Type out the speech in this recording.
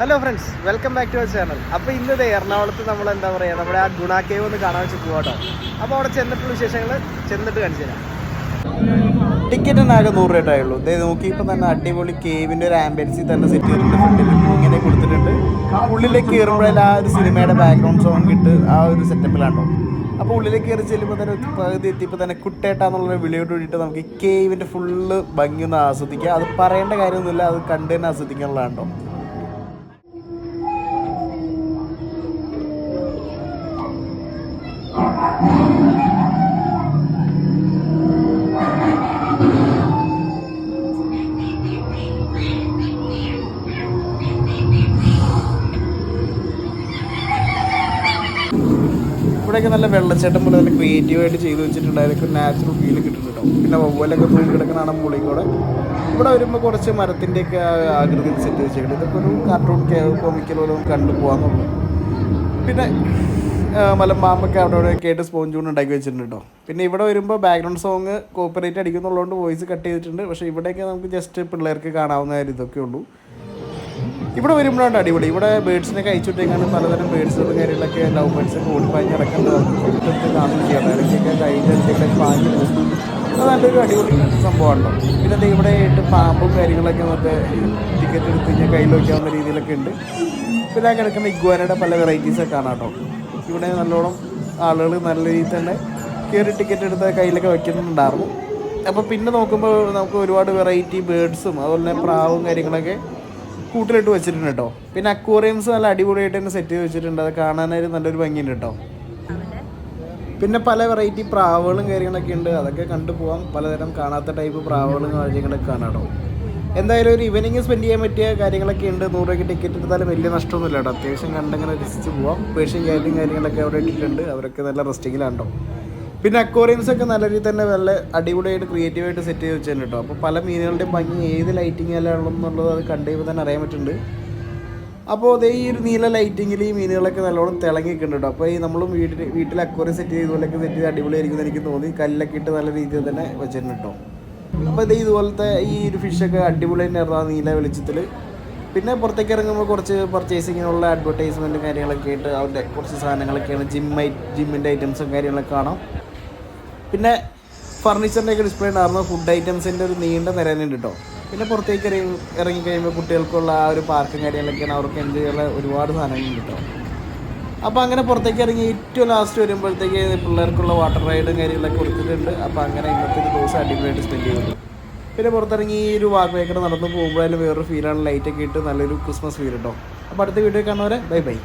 Hello friends, welcome back to our channel. അപ്പോൾ ഇന്നത് എറണാകുളത്ത് നമ്മൾ എന്താ പറയുക, നമ്മുടെ ആ ഗുണ കേവ് ഒന്ന് കാണാൻ വെച്ച് പോകാട്ടോ. അപ്പോൾ അവിടെ ചെന്നിട്ടുള്ള വിശേഷങ്ങൾ ചെന്നിട്ട് കാണിച്ചു തരാം. ടിക്കറ്റിന് ആകെ 100 രൂപയായുള്ളൂ. ഇതേ നോക്കിയപ്പോൾ തന്നെ അടിപൊളി കേവിൻ്റെ ഒരു ആംബിയൻസിൽ തന്നെ സെറ്റ് ചെയ്തിട്ടുണ്ട്. ഫ്രണ്ടിൽ ഇങ്ങനെ കൊടുത്തിട്ടുണ്ട്. ഉള്ളിലേക്ക് കയറുമ്പോഴെല്ലാം ആ ഒരു സിനിമയുടെ ബാക്ക്ഗ്രൗണ്ട് സോങ് ഇട്ട് ആ ഒരു സെറ്റപ്പിലാണോ. അപ്പോൾ ഉള്ളിലേക്ക് കയറി ചെല്ലുമ്പോൾ തന്നെ പകുതി എത്തിയപ്പോൾ തന്നെ കുട്ടേട്ടാന്നുള്ള വിളിയോട് കൂടിയിട്ട് നമുക്ക് ഈ കേവിൻ്റെ ഫുള്ള് ഭംഗിയൊന്ന് ആസ്വദിക്കുക. അത് പറയേണ്ട കാര്യമൊന്നുമില്ല, അത് കണ്ടു തന്നെ ആസ്വദിക്കാനുള്ളതാണോ. ഇവിടെയൊക്കെ നല്ല വെള്ളച്ചാട്ടം പോലെ നല്ല ക്രിയേറ്റീവായിട്ട് ചെയ്ത് വെച്ചിട്ടുണ്ട്. അതിലൊക്കെ ഒരു നാച്ചുറൽ ഫീൽ കിട്ടുന്നുണ്ടോ. പിന്നെ വവ്വാലൊക്കെ തൂങ്ങി കിടക്കുന്നതാണ് മുകളിൽ. ഇവിടെ വരുമ്പോൾ കുറച്ച് മരത്തിൻ്റെയൊക്കെ ആകൃതി സെറ്റ് വെച്ചിട്ടുണ്ട്. ഇതൊക്കെ ഒരു കാർട്ടൂൺ കോമിക്കൽ പോലെ കണ്ടു പോകാമെന്നുള്ളൂ. പിന്നെ മലമ്പാമ്പൊക്കെ അവിടെ കേട്ട് സ്പോഞ്ച് കൊണ്ട് ഉണ്ടാക്കി വെച്ചിട്ടുണ്ട് കേട്ടോ. പിന്നെ ഇവിടെ വരുമ്പോൾ ബാക്ക്ഗ്രൗണ്ട് സോങ് കോപ്പറേറ്റ് അടിക്കുന്നുള്ളതുകൊണ്ട് വോയിസ് കട്ട് ചെയ്തിട്ടുണ്ട്. പക്ഷേ ഇവിടെയൊക്കെ നമുക്ക് ജസ്റ്റ് പിള്ളേർക്ക് കാണാവുന്ന കാര്യം ഇതൊക്കെ ഉള്ളൂ. ഇവിടെ വരുമ്പോഴാണ് അടിപൊളി. ഇവിടെ ബേഡ്സിനൊക്കെ അയച്ചുവിട്ടേക്കാണ് പലതരം ബേഡ്സുകളും കാര്യങ്ങളൊക്കെ ലവ് ബേഡ്സൊക്കെ ഓടിപ്പാഞ്ഞ് ഇറക്കുന്നത് നമുക്ക് കാണുകയും ചെയ്യാം. ഇടയ്ക്കൊക്കെ കൈകൊക്കെ പാഞ്ഞ് പോകും. അത് നല്ലൊരു അടിപൊളി സംഭവമാണല്ലോ. പിന്നെ ഇവിടെ ആയിട്ട് പാമ്പും കാര്യങ്ങളൊക്കെ മറ്റേ ടിക്കറ്റ് എടുത്ത് കഴിഞ്ഞാൽ കയ്യിൽ വയ്ക്കാവുന്ന രീതിയിലൊക്കെ ഉണ്ട്. പിന്നെ ആ കിടക്കുന്ന ഇഗ്വാനയുടെ പല വെറൈറ്റീസൊക്കെ കാണാം കേട്ടോ. ഇവിടെ നല്ലോണം ആളുകൾ നല്ല രീതിയിൽ തന്നെ കയറി ടിക്കറ്റ് എടുത്ത് കയ്യിലൊക്കെ വയ്ക്കുന്നുണ്ടായിരുന്നു. അപ്പോൾ പിന്നെ നോക്കുമ്പോൾ നമുക്ക് ഒരുപാട് വെറൈറ്റി ബേഡ്സും അതുപോലെ തന്നെ പ്രാവും കാര്യങ്ങളൊക്കെ കൂട്ടിലിട്ട് വെച്ചിട്ടുണ്ട് കേട്ടോ. പിന്നെ അക്വേറിയംസ് നല്ല അടിപൊളിയായിട്ട് തന്നെ സെറ്റ് ചെയ്ത് വെച്ചിട്ടുണ്ട്. അത് കാണാനായിട്ട് നല്ലൊരു ഭംഗിയുണ്ട് കേട്ടോ. പിന്നെ പല വെറൈറ്റി പ്രാവുകളും കാര്യങ്ങളൊക്കെ ഉണ്ട്. അതൊക്കെ കണ്ടു പോകാം. പലതരം കാണാത്ത ടൈപ്പ് പ്രാവുകളും കാര്യങ്ങളൊക്കെ കാണാം കേട്ടോ. എന്തായാലും ഒരു ഈവനിങ് സ്പെൻഡ് ചെയ്യാൻ പറ്റിയ കാര്യങ്ങളൊക്കെ ഉണ്ട്. 100 രൂപയ്ക്ക് ടിക്കറ്റ് എടുത്താലും വലിയ നഷ്ടമൊന്നുമില്ല കേട്ടോ. അത്യാവശ്യം കണ്ടങ്ങനെ രസിച്ച് പോവാം. പേർഷ്യൻ ക്യാറ്റും കാര്യങ്ങളൊക്കെ അവിടെ ഇട്ടിട്ടുണ്ട്. അവരൊക്കെ നല്ല റെസ്റ്റിങ്ങിലാണ് കേട്ടോ. പിന്നെ അക്വേറിയംസൊക്കെ നല്ല രീതിയിൽ തന്നെ നല്ല അടിപൊളിയായിട്ട് ക്രിയേറ്റീവായിട്ട് സെറ്റ് ചെയ്ത് വെച്ചിട്ടുണ്ട് കേട്ടോ. അപ്പോൾ പല മീനുകളുടെയും ഭംഗി ഏത് ലൈറ്റിങ്ങിലുള്ളതെന്നുള്ളത് അത് കണ്ടുകഴിയുമ്പോൾ തന്നെ അറിയാൻ പറ്റുന്നുണ്ട്. അപ്പോൾ അതേ ഈ ഒരു നീല ലൈറ്റിങ്ങിൽ ഈ മീനുകളൊക്കെ നല്ലോണം തിളങ്ങിക്കുന്നുണ്ട് കേട്ടോ. അപ്പോൾ ഈ നമ്മളും വീട്ടിൽ അക്വേറിയം സെറ്റ് ചെയ്തുപോലെയൊക്കെ സെറ്റ് ചെയ്ത് അടിപൊളിയായിരിക്കുമെന്ന് എനിക്ക് തോന്നി. കല്ലൊക്കെ ഇട്ട് നല്ല രീതിയിൽ തന്നെ വെച്ചിട്ടുണ്ട് കേട്ടോ. അപ്പോൾ ഇത് ഇതുപോലത്തെ ഈ ഒരു ഫിഷൊക്കെ അടിപൊളി തന്നെ ആ നീല വെളിച്ചത്തിൽ. പിന്നെ പുറത്തേക്ക് ഇറങ്ങുമ്പോൾ കുറച്ച് പർച്ചേസിങ്ങിനുള്ള അഡ്വർടൈസ്മെൻറ്റും കാര്യങ്ങളൊക്കെ ആയിട്ട് അവരുടെ കുറച്ച് സാധനങ്ങളൊക്കെയാണ്. ജിമ്മിൻ്റെ ഐറ്റംസും കാര്യങ്ങളൊക്കെ കാണാം. പിന്നെ ഫർണിച്ചറിൻ്റെയൊക്കെ ഡിസ്പ്ലേ ഉണ്ടായിരുന്നു. ഫുഡ് ഐറ്റംസിൻ്റെ ഒരു നീണ്ട നിരനുണ്ട് കേട്ടോ. പിന്നെ പുറത്തേക്ക് ഇറങ്ങിക്കഴിയുമ്പോൾ കുട്ടികൾക്കുള്ള ആ ഒരു പാർക്കും കാര്യങ്ങളൊക്കെയാണ്. അവർക്ക് എൻജോയ് ചെയ്യാനുള്ള ഒരുപാട് സാധനങ്ങളുണ്ട് കേട്ടോ. അപ്പോൾ അങ്ങനെ പുറത്തേക്ക് ഇറങ്ങി ഏറ്റവും ലാസ്റ്റ് വരുമ്പോഴത്തേക്ക് പിള്ളേർക്കുള്ള വാട്ടർ റൈഡും കാര്യങ്ങളൊക്കെ കൊടുത്തിട്ടുണ്ട്. അപ്പോൾ അങ്ങനെ ഇന്നത്തെ ഒരു ദിവസം അടിപൊളിയായിട്ട് സ്പെൻഡ് ചെയ്തിട്ടുണ്ട്. പിന്നെ പുറത്തിറങ്ങി ഈ ഒരു വാക്ക് വേക്കടെ നടന്ന് പോകുമ്പോഴായാലും വേറൊരു ഫീലാണ്. ലൈറ്റൊക്കെ ഇട്ട് നല്ലൊരു ക്രിസ്മസ് ഫീൽ കേട്ടോ. അപ്പോൾ അടുത്ത വീഡിയോ കാണുന്നവരെ ബൈ ബൈ.